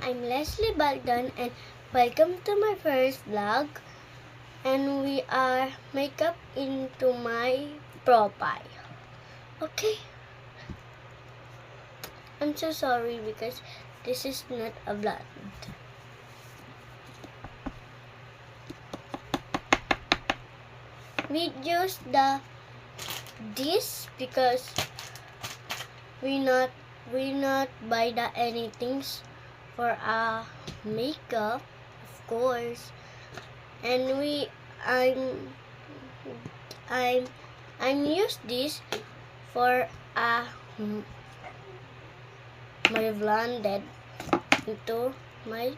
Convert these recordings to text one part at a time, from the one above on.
I'm Leslie Bagdan and welcome to my first vlog. And we are makeup into my profile. Okay. I'm so sorry because this is not a vlog. We use this because we not buy anything for makeup, of course. And I'm use this for my blended into my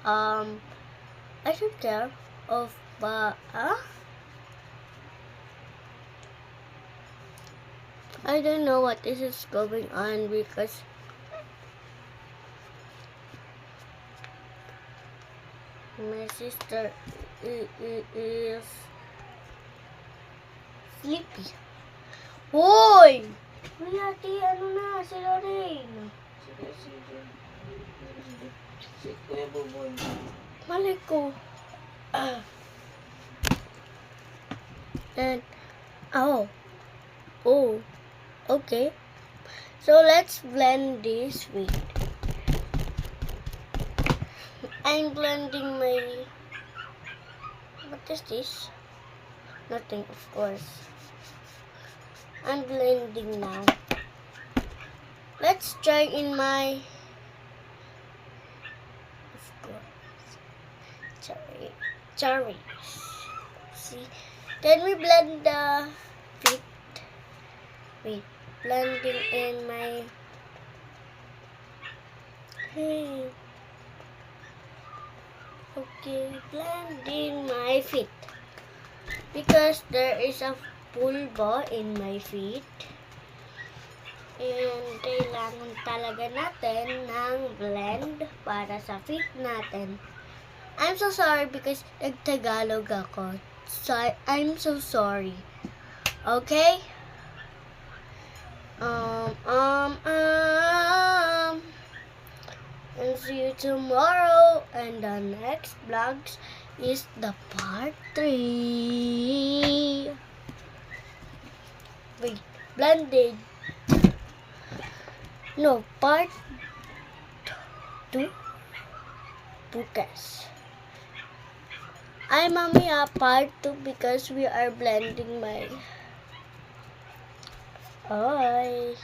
I don't care of I don't know what is going on because my sister is sleepy. Hoy! Uy, ate, ano na, si Lorraine? Si Kuya Buboy. Malay ko. And, okay. So, let's blend this with. I'm blending my, what is this? Nothing, of course. I'm blending now. Let's try in my, of course, cherries. See, then we blend the feet. Wait, blending in my, okay, blending my feet because there is a pulbo in my feet. And kailangan talaga natin ng blend para sa feet natin. I'm so sorry because nagtagalog ako. So, I'm so sorry. Okay? And see you tomorrow. And the next vlogs is the part 3. Wait, blended. No, part 2. Bukas. Ay, mamaya part 2 because we are blending my. Ay.